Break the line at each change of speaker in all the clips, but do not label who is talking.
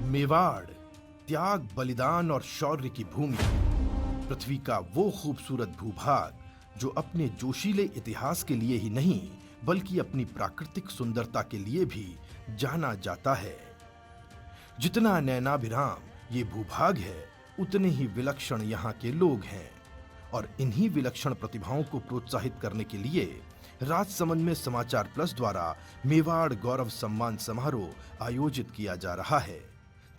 मेवाड़ त्याग, बलिदान और शौर्य की भूमि, पृथ्वी का वो खूबसूरत भूभाग जो अपने जोशीले इतिहास के लिए ही नहीं बल्कि अपनी प्राकृतिक सुंदरता के लिए भी जाना जाता है। जितना नैनाभिराम ये भूभाग है, उतने ही विलक्षण यहाँ के लोग हैं और इन्हीं विलक्षण प्रतिभाओं को प्रोत्साहित करने के लिए राजसमंद में समाचार प्लस द्वारा मेवाड़ गौरव सम्मान समारोह आयोजित किया जा रहा है,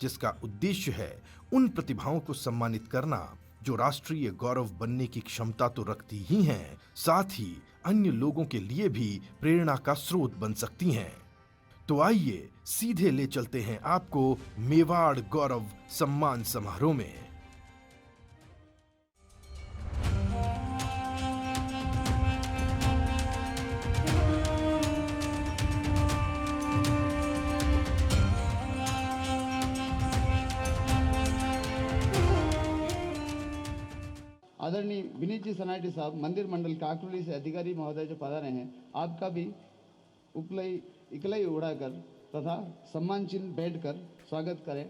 जिसका उद्देश्य है उन प्रतिभाओं को सम्मानित करना जो राष्ट्रीय गौरव बनने की क्षमता तो रखती ही हैं, साथ ही अन्य लोगों के लिए भी प्रेरणा का स्रोत बन सकती हैं। तो आइए सीधे ले चलते हैं आपको मेवाड़ गौरव सम्मान समारोह में।
आदरणीय विनीत जी सनाटी साहब, मंदिर मंडल काकरोली से अधिकारी महोदय जो पधारे हैं, आपका भी इकलई उड़ाकर तथा सम्मान चिन्ह बैठकर स्वागत करें।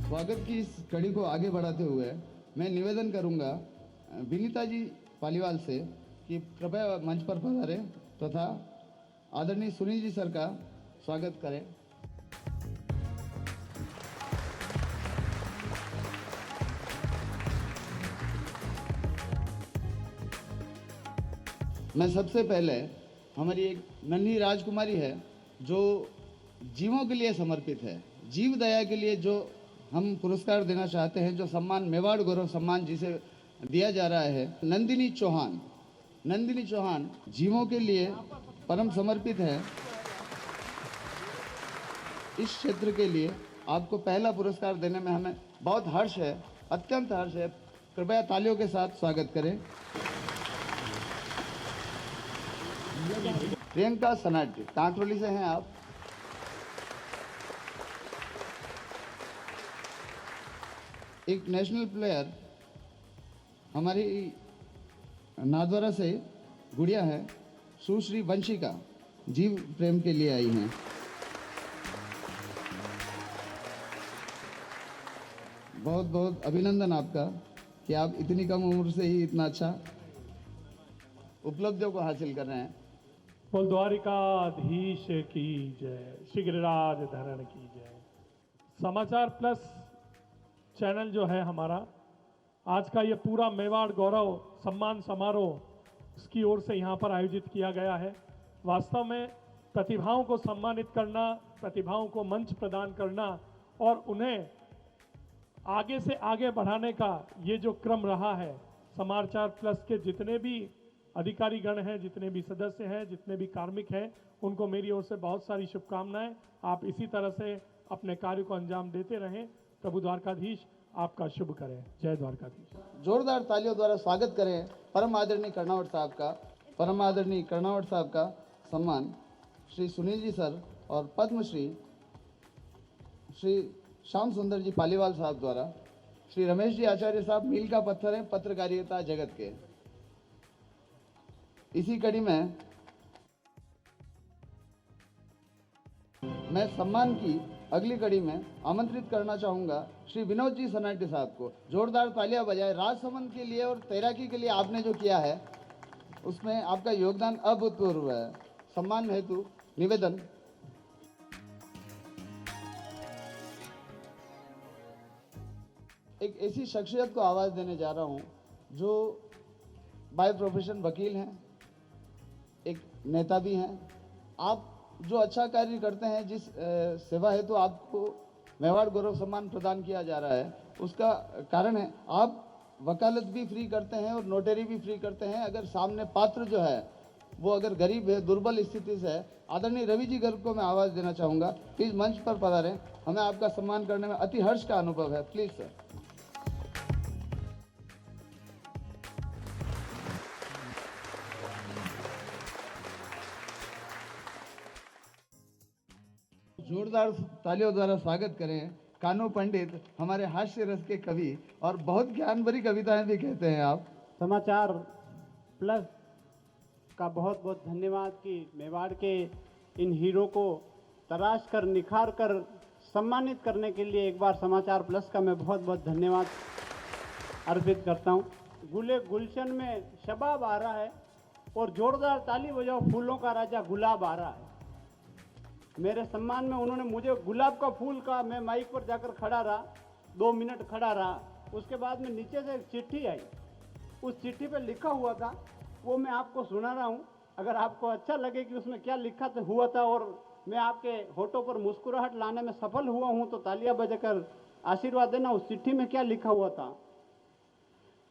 स्वागत की इस कड़ी को आगे बढ़ाते हुए मैं निवेदन करूंगा विनीता जी पालीवाल से कि कृपया मंच पर पधारें तथा आदरणीय सुनील जी सर का स्वागत करें। मैं सबसे पहले हमारी एक नन्ही राजकुमारी है जो जीवों के लिए समर्पित है, जीव दया के लिए जो हम पुरस्कार देना चाहते हैं, जो सम्मान मेवाड़ गौरव सम्मान जिसे दिया जा रहा है, नंदिनी चौहान। नंदिनी चौहान जीवों के लिए परम समर्पित है। इस क्षेत्र के लिए आपको पहला पुरस्कार देने में हमें बहुत हर्ष है, अत्यंत हर्ष है। कृपया तालियों के साथ स्वागत करें। प्रियंका सनाटी, कांकरोली से हैं आप। एक नेशनल प्लेयर हमारी नादवारा से गुड़िया है, सुश्री वंशिका, जीव प्रेम के लिए आई हैं। बहुत बहुत अभिनंदन आपका कि आप इतनी कम उम्र से ही इतना अच्छा उपलब्धियों को हासिल कर रहे हैं।
बोल द्वारिकाधीश की जय, श्री गिरिराज धरण की जय। समाचार प्लस चैनल जो है हमारा, आज का ये पूरा मेवाड़ गौरव सम्मान समारोह इसकी ओर से यहाँ पर आयोजित किया गया है। वास्तव में प्रतिभाओं को सम्मानित करना, प्रतिभाओं को मंच प्रदान करना और उन्हें आगे से आगे बढ़ाने का ये जो क्रम रहा है, समाचार प्लस के जितने भी अधिकारी गण हैं, जितने भी सदस्य हैं, जितने भी कार्मिक हैं, उनको मेरी ओर से बहुत सारी शुभकामनाएं। आप इसी तरह से अपने कार्य को अंजाम देते रहें। प्रभु द्वारकाधीश आपका शुभ करें। जय द्वारकाधीश।
जोरदार तालियों द्वारा स्वागत करें परम आदरणीय कर्णावट साहब का। परम आदरणीय कर्णावट साहब का सम्मान श्री सुनील जी सर और पद्मश्री श्री श्याम सुंदर जी पालीवाल साहब द्वारा। श्री रमेश जी आचार्य साहब मील का पत्थर हैं पत्रकारिता जगत के। इसी कड़ी में मैं सम्मान की अगली कड़ी में आमंत्रित करना चाहूंगा श्री विनोद जी सनाटी साहब को। जोरदार तालियां बजाएं। राजसमंद के लिए और तैराकी के लिए आपने जो किया है उसमें आपका योगदान अभूतपूर्व है। सम्मान हेतु निवेदन। एक ऐसी शख्सियत को आवाज देने जा रहा हूं जो बाय प्रोफेशन वकील हैं, एक नेता भी हैं। आप जो अच्छा कार्य करते हैं, जिस सेवा हेतु तो आपको मेवाड़ गौरव सम्मान प्रदान किया जा रहा है, उसका कारण है आप वकालत भी फ्री करते हैं और नोटरी भी फ्री करते हैं। अगर सामने पात्र जो है वो अगर गरीब है, दुर्बल स्थिति से है, आदरणीय रवि जी गर्ग को मैं आवाज़ देना चाहूँगा। प्लीज़ मंच पर पधारें। हमें आपका सम्मान करने में अति हर्ष का अनुभव है। Please sir. जोरदार तालियों द्वारा स्वागत करें कानू पंडित, हमारे हास्य रस के कवि और बहुत ज्ञान भरी कविताएं भी कहते हैं आप।
समाचार प्लस का बहुत बहुत धन्यवाद कि मेवाड़ के इन हीरो को तराश कर निखार कर सम्मानित करने के लिए एक बार समाचार प्लस का मैं बहुत बहुत धन्यवाद अर्पित करता हूँ। गुले गुलशन में शबाब आ रहा है और जोरदार ताली बजाओ, फूलों का राजा गुलाब आ रहा है। मेरे सम्मान में उन्होंने मुझे गुलाब का फूल का, मैं माइक पर जाकर खड़ा रहा, 2 मिनट खड़ा रहा। उसके बाद में नीचे से एक चिट्ठी आई, उस चिट्ठी पे लिखा हुआ था, वो मैं आपको सुना रहा हूँ। अगर आपको अच्छा लगे कि उसमें क्या लिखा हुआ था और मैं आपके होठों पर मुस्कुराहट लाने में सफल हुआ हूँ तो तालियां बजाकर आशीर्वाद देना। उस चिट्ठी में क्या लिखा हुआ था?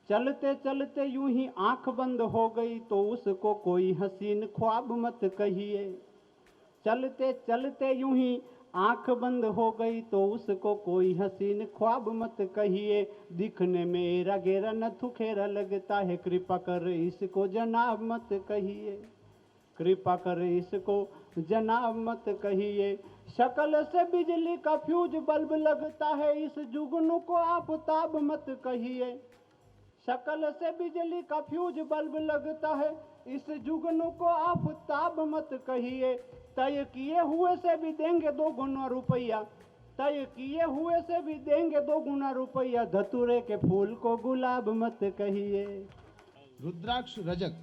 चलते चलते यूं ही आंख बंद हो गई तो उसको कोई हसीन ख्वाब मत कहिए। चलते चलते यूं ही आंख बंद हो गई तो उसको कोई हसीन ख्वाब मत कहिए। दिखने में एरा गेरा न थुखेरा लगता है, कृपा कर इसको जनाब मत कहिए। कृपा कर इसको जनाब मत कहिए। शक्ल से बिजली का फ्यूज बल्ब लगता है, इस जुगनू को आफताब मत कहिए। शक्ल से बिजली का फ्यूज बल्ब लगता है, इस जुगनू को आफताब मत कहिए। तय किए हुए से भी देंगे 2 गुना रुपया, तय किए हुए से भी देंगे 2 गुना रुपया। धतूरे के फूल को गुलाब मत कहिए।
रुद्राक्ष रजक,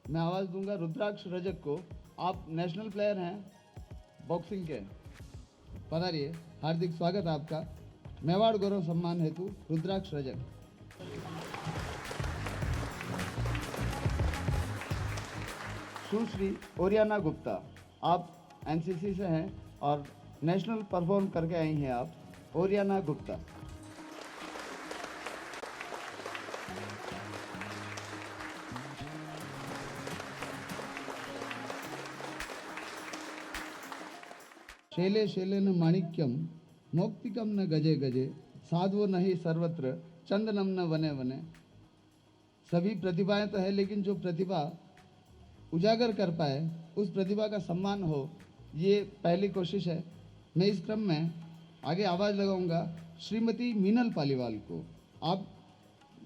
मैं आवाज दूंगा रुद्राक्ष रजक को। आप नेशनल प्लेयर हैं बॉक्सिंग के, पधारिए, हार्दिक स्वागत आपका। मेवाड़ गौरव सम्मान हेतु रुद्राक्ष रजक। सुश्री ओरियाना गुप्ता, आप एनसीसी से हैं और नेशनल परफॉर्म करके आई हैं आप। ओरियाना गुप्ता। शैले शैलेन माणिक्यम मौक्तिकम न गजे गजे, साधवो नहीं सर्वत्र चंदनम न वने वने। सभी प्रतिभाएं तो है, लेकिन जो प्रतिभा उजागर कर पाए, उस प्रतिभा का सम्मान हो, ये पहली कोशिश है। मैं इस क्रम में आगे आवाज़ लगाऊंगा श्रीमती मीनल पालीवाल को। आप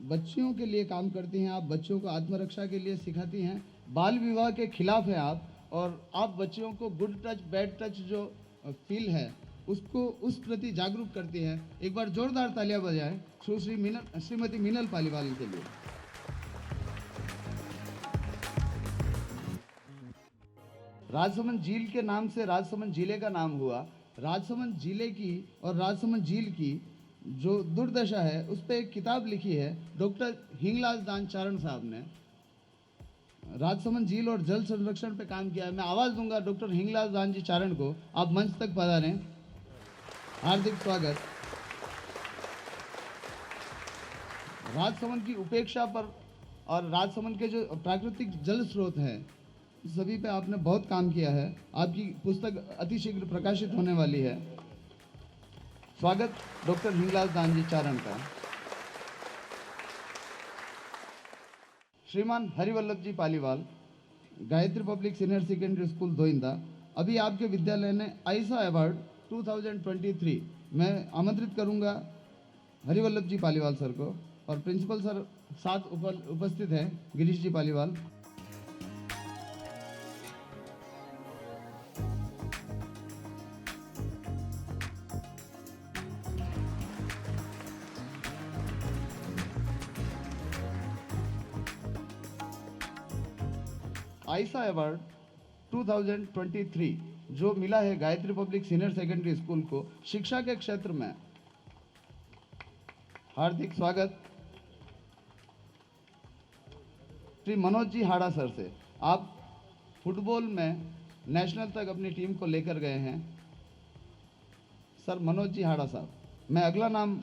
बच्चियों के लिए काम करती हैं, आप बच्चों को आत्मरक्षा के लिए सिखाती हैं, बाल विवाह के खिलाफ हैं आप, और आप बच्चियों को गुड टच बैड टच जो फील है उसको उस प्रति जागरूक करती हैं। एक बार जोरदार तालियां बजाएं श्रीमती मीनल पालीवाल के लिए। राजसमंद झील के नाम से राजसमंद जिले का नाम हुआ। राजसमंद जिले की और राजसमंद झील की जो दुर्दशा है उस पर एक किताब लिखी है डॉक्टर हिंगलाज दान चारण साहब ने। राजसमंद झील और जल संरक्षण पे काम किया है। मैं आवाज दूंगा डॉक्टर हिंगलाज दान जी चारण को। आप मंच तक पधारें, हार्दिक स्वागत। राजसमंद की उपेक्षा पर और राजसमंद के जो प्राकृतिक जल स्रोत हैं सभी पे आपने बहुत काम किया है। आपकी पुस्तक अतिशीघ्र प्रकाशित होने वाली है। स्वागत डॉक्टर हिंगलाज दान जी चारण का। श्रीमान Harivallabh ji Paliwal, Gayatri public senior secondary school Doinda, अभी आपके विद्यालय ने आईसा अवार्ड 2023 मैं आमंत्रित करूंगा हरिवल्लभ जी पालीवाल सर को, और प्रिंसिपल सर साथ उपस्थित हैं गिरीश जी पालीवाल। आईसा अवार्ड 2023 जो मिला है Gayatri public senior secondary school को शिक्षा के क्षेत्र में, हार्दिक स्वागत श्री मनोज जी हाड़ा सर से। आप फुटबॉल में नेशनल तक अपनी टीम को लेकर गए हैं सर मनोज जी हाड़ा साहब। मैं अगला नाम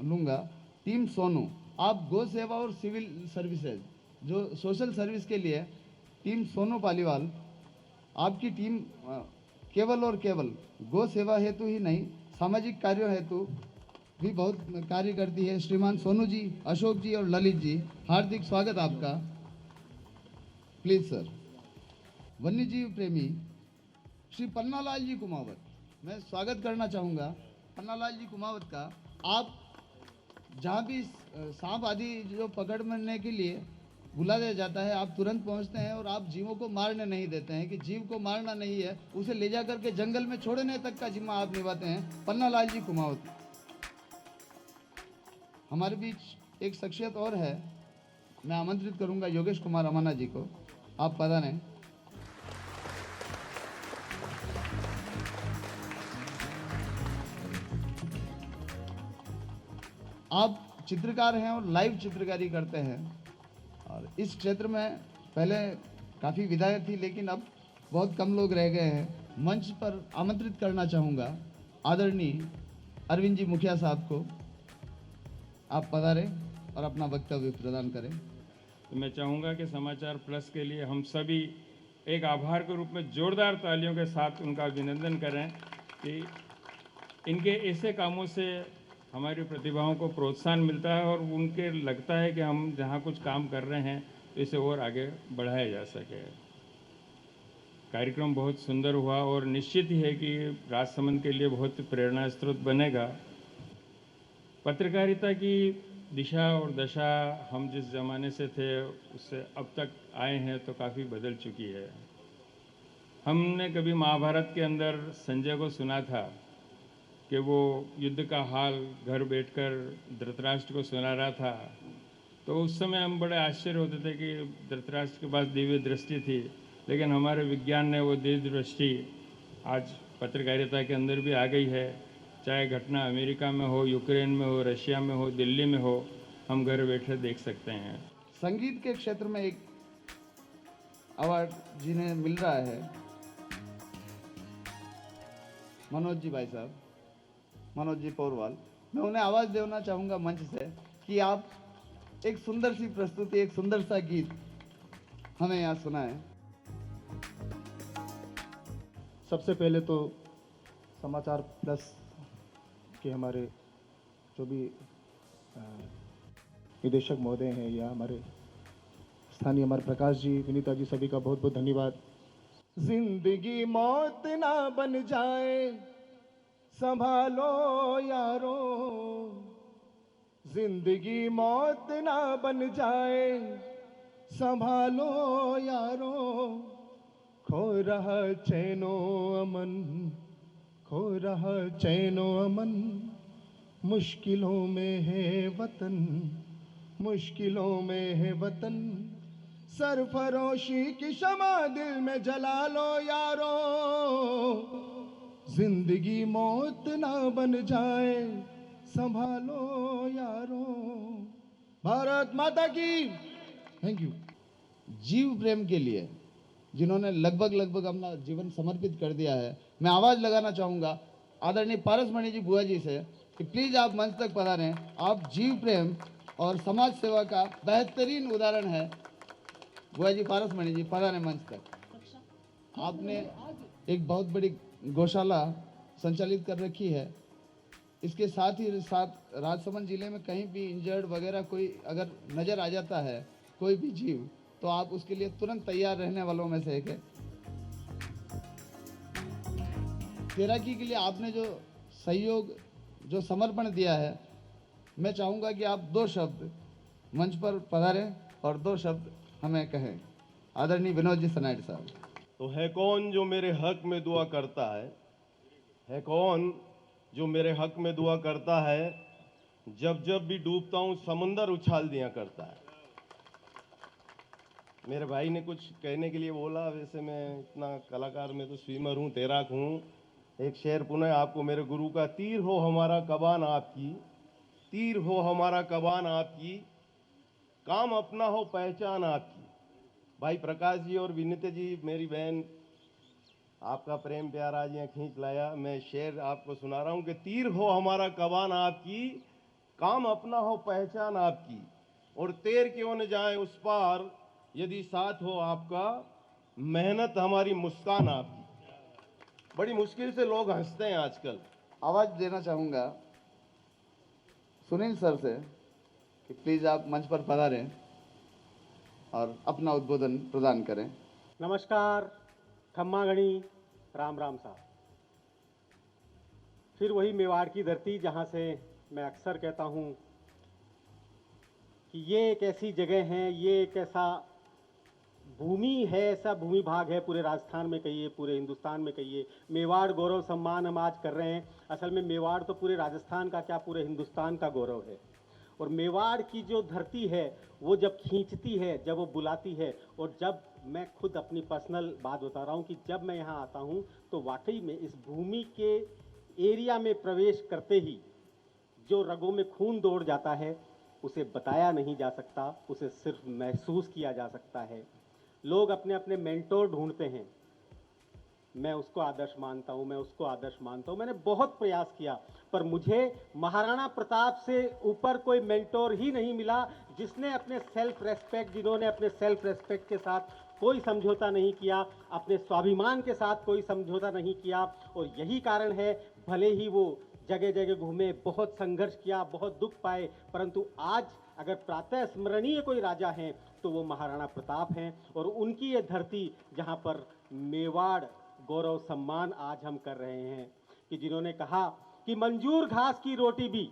लूँगा टीम सोनू। आप गौ सेवा और सिविल सर्विसेज जो सोशल सर्विस के लिए टीम सोनू पालीवाल, आपकी टीम केवल और केवल गौ सेवा हेतु ही नहीं सामाजिक कार्यों हेतु भी बहुत कार्य करती है। श्रीमान सोनू जी, अशोक जी और ललित जी, हार्दिक स्वागत आपका। Please sir. वन्यजीव प्रेमी श्री पन्नालाल जी कुमावत, मैं स्वागत करना चाहूँगा पन्नालाल जी कुमावत का। आप जहाँ भी सांप आदि जो पकड़ने के लिए बुला दिया जाता है, आप तुरंत पहुँचते हैं और आप जीवों को मारने नहीं देते हैं कि जीव को मारना नहीं है, उसे ले जा करके जंगल में छोड़ने तक का जिम्मा आप निभाते हैं। पन्नालाल जी कुमावत। हमारे बीच एक शख्सियत और है, मैं आमंत्रित करूंगा योगेश कुमार अमाना जी को, आप पधारें। आप चित्रकार हैं और लाइव चित्रकारी करते हैं और इस क्षेत्र में पहले काफ़ी विधायक थी लेकिन अब बहुत कम लोग रह गए हैं। मंच पर आमंत्रित करना चाहूँगा आदरणीय अरविंद जी मुखिया साहब को, आप पधारें और अपना वक्तव्य प्रदान करें।
तो मैं चाहूँगा कि समाचार प्लस के लिए हम सभी एक आभार के रूप में जोरदार तालियों के साथ उनका अभिनंदन करें कि इनके ऐसे कामों से हमारी प्रतिभाओं को प्रोत्साहन मिलता है और उनके लगता है कि हम जहाँ कुछ काम कर रहे हैं तो इसे और आगे बढ़ाया जा सके। कार्यक्रम बहुत सुंदर हुआ और निश्चित ही है कि राजसमंद के लिए बहुत प्रेरणा स्रोत बनेगा। पत्रकारिता की दिशा और दशा हम जिस ज़माने से थे उससे अब तक आए हैं तो काफ़ी बदल चुकी है। हमने कभी महाभारत के अंदर संजय को सुना था कि वो युद्ध का हाल घर बैठकर धृतराष्ट्र को सुना रहा था, तो उस समय हम बड़े आश्चर्य होते थे कि धृतराष्ट्र के पास दिव्य दृष्टि थी, लेकिन हमारे विज्ञान ने वो दिव्य दृष्टि आज पत्रकारिता के अंदर भी आ गई है। चाहे घटना अमेरिका में हो, यूक्रेन में हो, रशिया में हो, दिल्ली में हो, हम घर बैठे देख सकते हैं।
संगीत के क्षेत्र में एक अवार्ड जिन्हें मिल रहा है मनोज जी भाई साहब, मनोज जी पौरवाल, मैं उन्हें आवाज़ देना चाहूँगा मंच से कि आप एक सुंदर सी प्रस्तुति, एक सुंदर सा गीत हमें यहाँ सुनाएं।
सबसे पहले तो समाचार प्लस के हमारे जो भी निदेशक महोदय हैं या हमारे स्थानीय हमारे प्रकाश जी, विनीता जी, सभी का बहुत बहुत धन्यवाद। जिंदगी मौत ना बन जाए संभालो यारो, जिंदगी मौत ना बन जाए संभालो यारो, खो रहा चैनो अमन, खो रहा चैनो अमन, मुश्किलों में है वतन, मुश्किलों में है वतन, सरफरोशी की शमा दिल में जला लो यारो, जिंदगी मौत ना बन जाए संभालो यारो। भारत माता की। Thank you.
जीव प्रेम के लिए जिन्होंने लगभग अपना जीवन समर्पित कर दिया है, मैं आवाज़ लगाना चाहूँगा आदरणीय पारसमणि जी बुआ जी से कि प्लीज़ आप मंच तक पधारें। आप जीव प्रेम और समाज सेवा का बेहतरीन उदाहरण है। बुआ जी, पारसमणि जी पधारें मंच तक। आपने एक बहुत बड़ी गौशाला संचालित कर रखी है, इसके साथ ही साथ राजसमंद जिले में कहीं भी इंजर्ड वगैरह कोई अगर नज़र आ जाता है कोई भी जीव, तो आप उसके लिए तुरंत तैयार रहने वालों में से एक है। तैराकी के लिए आपने जो सहयोग, जो समर्पण दिया है, मैं चाहूँगा कि आप दो शब्द मंच पर पधारें और दो शब्द हमें कहें। आदरणीय विनोद जी सनाइड साहब।
तो है कौन जो मेरे हक में दुआ करता है कौन जो मेरे हक में दुआ करता है, जब जब भी डूबता हूँ समंदर उछाल दिया करता है। मेरे भाई ने कुछ कहने के लिए बोला, वैसे मैं इतना कलाकार में तो स्विमर हूँ, तैराक हूँ। एक शेर पुनः आपको मेरे गुरु का, तीर हो हमारा कबान आपकी, तीर हो हमारा कबान आपकी, काम अपना हो पहचान आपकी। भाई प्रकाश जी और विनीता जी, मेरी बहन, आपका प्रेम प्यार आज यहाँ खींच लाया। मैं शेर आपको सुना रहा हूँ कि तीर हो हमारा कबान आपकी, काम अपना हो पहचान आपकी, और तैर क्यों न जाए उस पार, यदि साथ हो आपका, मेहनत हमारी मुस्कान आपकी। बड़ी मुश्किल से लोग हंसते हैं आजकल।
आवाज़ देना चाहूँगा सुनील सर से कि प्लीज़ आप मंच पर पधारें और अपना उद्बोधन प्रदान करें।
नमस्कार, खम्मा गणी, राम राम साहब। फिर वही मेवाड़ की धरती जहाँ से मैं अक्सर कहता हूँ कि ये एक ऐसी जगह है, ये एक ऐसा भूमि है, ऐसा भूमि भाग है पूरे राजस्थान में कहिए, पूरे हिंदुस्तान में कहिए। मेवाड़ गौरव सम्मान हम आज कर रहे हैं। असल में मेवाड़ तो पूरे राजस्थान का क्या, पूरे हिंदुस्तान का गौरव है। और मेवाड़ की जो धरती है वो जब खींचती है, जब वो बुलाती है, और जब मैं खुद अपनी पर्सनल बात बता रहा हूँ कि जब मैं यहाँ आता हूँ तो वाकई में इस भूमि के एरिया में प्रवेश करते ही जो रगों में खून दौड़ जाता है उसे बताया नहीं जा सकता, उसे सिर्फ महसूस किया जा सकता है। लोग अपने अपने मेंटोर ढूंढते हैं, मैं उसको आदर्श मानता हूँ, मैं उसको आदर्श मानता हूँ। मैंने बहुत प्रयास किया पर मुझे महाराणा प्रताप से ऊपर कोई मेंटोर ही नहीं मिला जिसने अपने सेल्फ रेस्पेक्ट, जिन्होंने अपने सेल्फ रेस्पेक्ट के साथ कोई समझौता नहीं किया, अपने स्वाभिमान के साथ कोई समझौता नहीं किया। और यही कारण है, भले ही वो जगह जगह घूमे, बहुत संघर्ष किया, बहुत दुख पाए, परंतु आज अगर प्रातः स्मरणीय कोई राजा हैं तो वो महाराणा प्रताप हैं। और उनकी ये धरती जहाँ पर मेवाड़ गौरव सम्मान आज हम कर रहे हैं, कि जिन्होंने कहा कि मंजूर घास की रोटी भी,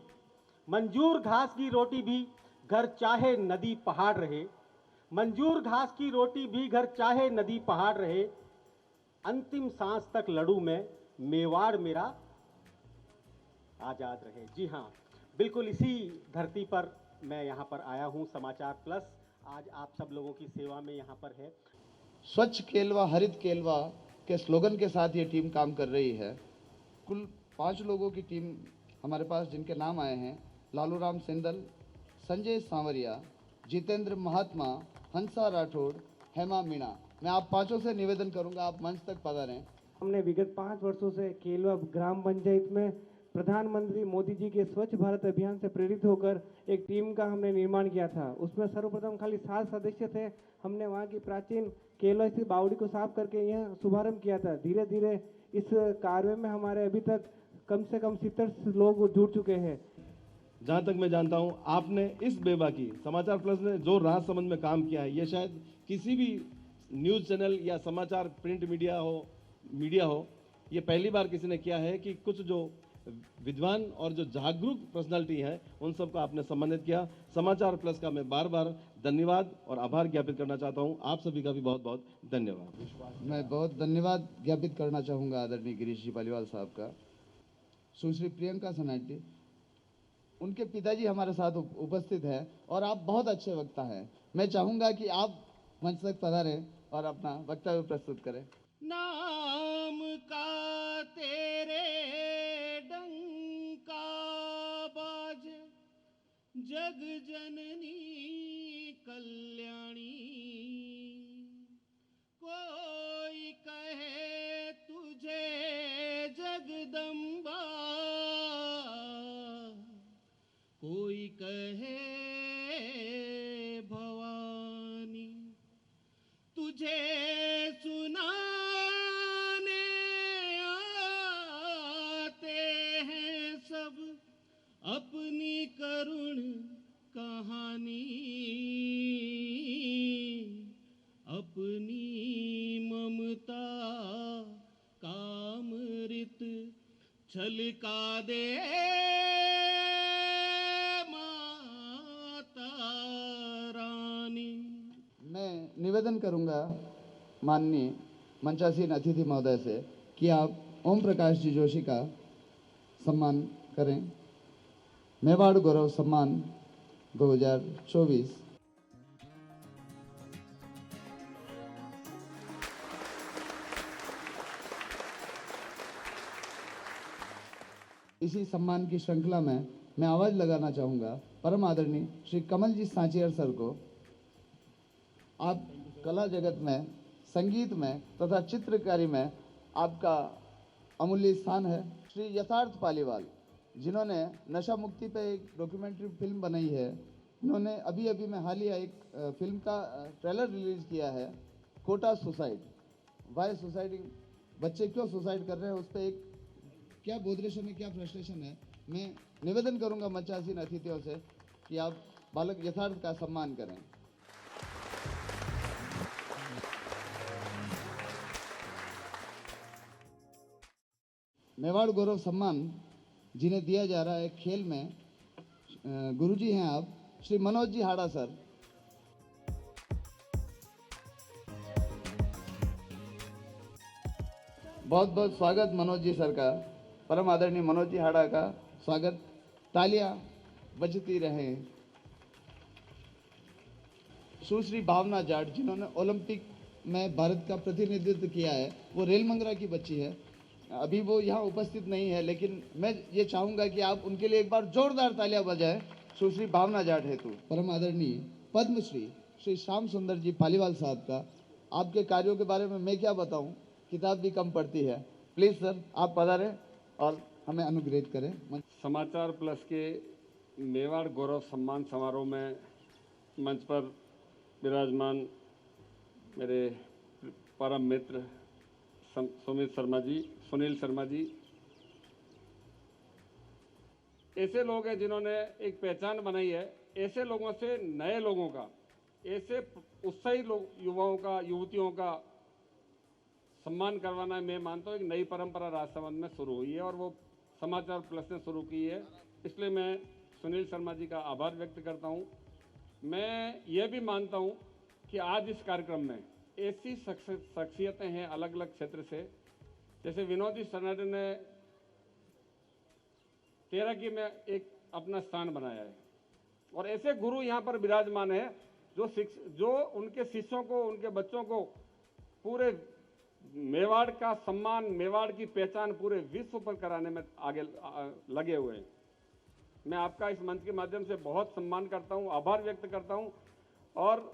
मंजूर घास की रोटी भी घर चाहे नदी पहाड़ रहे, मंजूर घास की रोटी भी घर चाहे नदी पहाड़ रहे, अंतिम सांस तक लड़ूं मैं, मेवाड़ मेरा आजाद रहे। जी हाँ, बिल्कुल इसी धरती पर मैं यहाँ पर आया हूँ। समाचार प्लस आज आप सब लोगों की सेवा में यहाँ पर है।
स्वच्छ केलवा हरित केलवा के स्लोगन के साथ ये टीम काम कर रही है। कुल 5 लोगों की टीम हमारे पास जिनके नाम आए हैं: लालू राम सिंदल, संजय सांवरिया, जितेंद्र महात्मा, हंसा राठौड़, हेमा मीणा। मैं आप पांचों से निवेदन करूंगा आप मंच तक पधारें।
हमने विगत 5 वर्षों से केलवा ग्राम पंचायत में प्रधानमंत्री मोदी जी के स्वच्छ भारत अभियान से प्रेरित होकर एक टीम का हमने निर्माण किया था। उसमें सर्वप्रथम खाली 7 सदस्य थे। हमने वहाँ की प्राचीन केलवा स्थित बावड़ी को साफ करके यह शुभारंभ किया था। धीरे धीरे इस कार्य में हमारे अभी तक कम से कम 70 लोग जुड़ चुके हैं।
जहाँ तक मैं जानता हूँ आपने इस बेबाकी समाचार प्लस ने जो राजसमंद में काम किया है, ये शायद किसी भी न्यूज़ चैनल या समाचार प्रिंट मीडिया हो, ये पहली बार किसी ने किया है कि कुछ जो विद्वान और जो जागरूक पर्सनालिटी है उन सबको आपने सम्मानित किया। समाचार प्लस का मैं बार बार धन्यवाद और आभार ज्ञापित करना चाहता हूँ। आप सभी का भी बहुत बहुत धन्यवाद।
मैं बहुत धन्यवाद ज्ञापित करना चाहूँगा आदरणीय गिरीश जी पालीवाल साहब का। सुश्री प्रियंका सनाटी, उनके पिताजी हमारे साथ उपस्थित हैं और आप बहुत अच्छे वक्ता हैं। मैं चाहूँगा कि आप मंच तक पधारें और अपना वक्तव्य प्रस्तुत करें।
नाम का तेरे डंका बाजे जग जननी कल्याणी, कोई कहे तुझे जगदम्बा, कोई कहे भवानी, तुझे सुनाने आते हैं सब अपनी करुण कहानी, अपनी ममता कामृत छलका दे माता रानी।
मैं निवेदन करूंगा माननीय मंचासीन अतिथि महोदय से कि आप ओम प्रकाश जी जोशी का सम्मान करें। मेवाड़ गौरव सम्मान 2024। इसी सम्मान की श्रृंखला में मैं आवाज़ लगाना चाहूँगा परम आदरणीय श्री कमल जी सांचियर सर को। आप कला जगत में, संगीत में तथा चित्रकारी में आपका अमूल्य स्थान है। श्री यथार्थ पालीवाल, जिन्होंने नशा मुक्ति पे एक डॉक्यूमेंट्री फिल्म बनाई है, इन्होंने अभी में हालिया एक फिल्म का ट्रेलर रिलीज किया है, कोटा सुसाइड। वाई सुसाइडिंग, बच्चे क्यों सुसाइड कर रहे हैं, उस पर एक क्या बोधरेशन है, क्या फ्रस्ट्रेशन है। मैं निवेदन करूंगा मंचासीन अतिथियों से कि आप बालक यथार्थ का सम्मान करें। मेवाड़ गौरव सम्मान जिन्हें दिया जा रहा है खेल में गुरुजी हैं आप श्री मनोज जी हाड़ा सर। बहुत बहुत स्वागत मनोज जी सर का, परम आदरणीय मनोज जी हाड़ा का स्वागत। तालियां बजती रहें। सुश्री भावना जाट जिन्होंने ओलंपिक में भारत का प्रतिनिधित्व किया है, वो रेल मंगरा की बच्ची है। अभी वो यहाँ उपस्थित नहीं है, लेकिन मैं ये चाहूँगा कि आप उनके लिए एक बार जोरदार तालियां बजाएं सुश्री भावना जाट हेतु। परम आदरणीय पद्मश्री श्री श्याम सुंदर जी पालीवाल साहब का, आपके कार्यों के बारे में मैं क्या बताऊं, किताब भी कम पड़ती है। प्लीज सर आप पधारें और हमें अनुग्रहित करें।
समाचार प्लस के मेवाड़ गौरव सम्मान समारोह में मंच पर विराजमान मेरे परम मित्र सुनील शर्मा जी, ऐसे लोग हैं जिन्होंने एक पहचान बनाई है। ऐसे लोगों से नए लोगों का, ऐसे उत्साही लोग युवाओं का, युवतियों का सम्मान करवाना मैं मानता हूँ एक नई परंपरा राजसमंद में शुरू हुई है और वो समाचार प्लस ने शुरू की है। इसलिए मैं सुनील शर्मा जी का आभार व्यक्त करता हूँ। मैं ये भी मानता हूँ कि आज इस कार्यक्रम में ऐसी शख्सियतें हैं अलग अलग क्षेत्र से, जैसे विनोद जी सरनाडे ने तैराकी में एक अपना स्थान बनाया है और ऐसे गुरु यहाँ पर विराजमान है जो उनके शिष्यों को, उनके बच्चों को पूरे मेवाड़ का सम्मान, मेवाड़ की पहचान पूरे विश्व पर कराने में आगे लगे हुए हैं। मैं आपका इस मंच के माध्यम से बहुत सम्मान करता हूं, आभार व्यक्त करता हूं और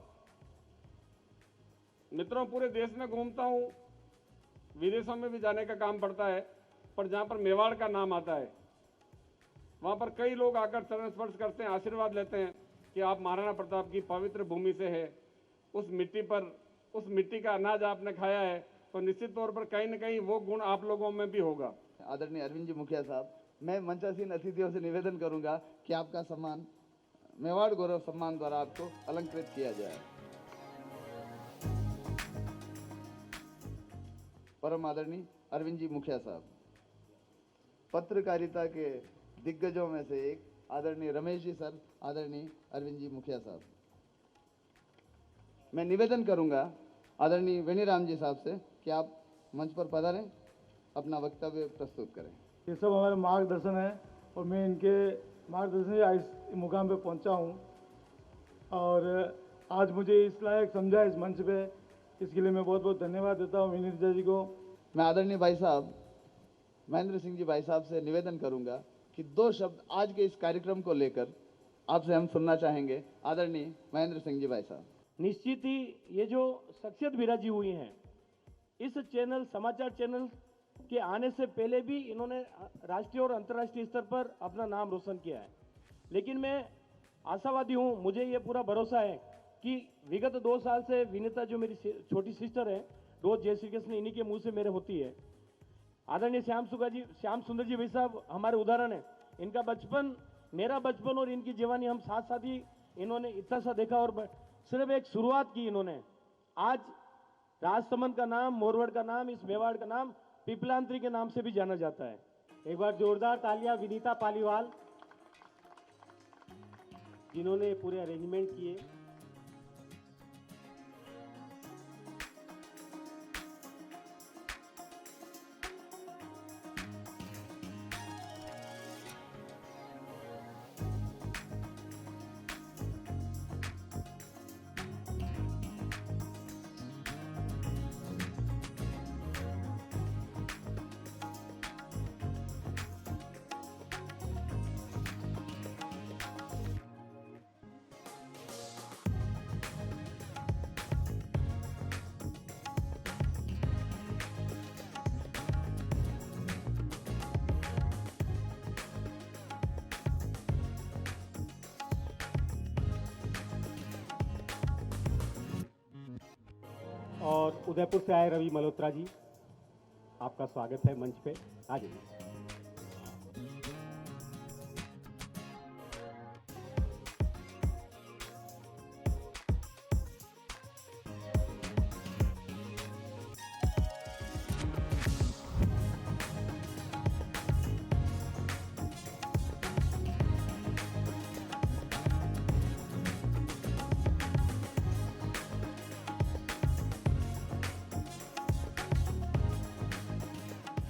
मित्रों पूरे देश में घूमता हूं, विदेशों में भी जाने का काम पड़ता है, पर जहां पर मेवाड़ का नाम आता है वहां पर कई लोग आकर चरण स्पर्श करते हैं, आशीर्वाद लेते हैं कि आप महाराणा प्रताप की पवित्र भूमि से है, उस मिट्टी का अनाज आपने खाया है, तो निश्चित तौर पर कहीं न कहीं वो गुण आप लोगों में भी होगा।
आदरणीय अरविंद जी मुखिया साहब, मैं मंचासीन अतिथियों से निवेदन करूंगा कि आपका सम्मान मेवाड़ गौरव सम्मान द्वारा आपको अलंकृत किया जाए। परम आदरणीय अरविंद जी मुखिया साहब, पत्रकारिता के दिग्गजों में से एक आदरणीय रमेश जी सर, आदरणीय अरविंद जी मुखिया साहब। मैं निवेदन करूंगा आदरणीय वेणीराम जी साहब से कि आप मंच पर पधारें, अपना वक्तव्य प्रस्तुत करें।
ये सब हमारे मार्गदर्शन है और मैं इनके मार्गदर्शन से इस मुकाम पे पहुंचा हूं और आज मुझे इस लायक समझा इस मंच पे, इसके लिए मैं बहुत बहुत धन्यवाद देता हूं विनीता जी को।
मैं आदरणीय भाई साहब महेंद्र सिंह जी भाई साहब से निवेदन करूंगा कि 2 शब्द आज के इस कार्यक्रम को लेकर आपसे हम सुनना चाहेंगे। आदरणीय महेंद्र सिंह जी भाई साहब।
निश्चित ही ये जो शख्सियत विराजी हुई हैं, इस चैनल समाचार चैनल के आने से पहले भी इन्होंने राष्ट्रीय और अंतर्राष्ट्रीय स्तर पर अपना नाम रोशन किया है, लेकिन मैं आशावादी हूं, मुझे ये पूरा भरोसा है कि विगत 2 साल से विनीता जो मेरी छोटी सिस्टर है, रोज जय श्री कृष्ण इन्हीं के मुंह से मेरे होती है। आदरणीय श्याम सुंदर जी भाई साहब हमारे उदाहरण है। इनका बचपन, मेरा बचपन और इनकी जवानी हम साथ साथ ही इन्होंने इतना सा देखा और सिर्फ एक शुरुआत की इन्होंने। आज राजसमंद का नाम, मोरवड़ का नाम, इस मेवाड़ का नाम पिपलांत्री के नाम से भी जाना जाता है।
एक बार जोरदार तालियां विनीता पालीवाल जिन्होंने पूरे अरेंजमेंट किए। और उदयपुर से आए रवि मल्होत्रा जी, आपका स्वागत है मंच पे, आ जाइए।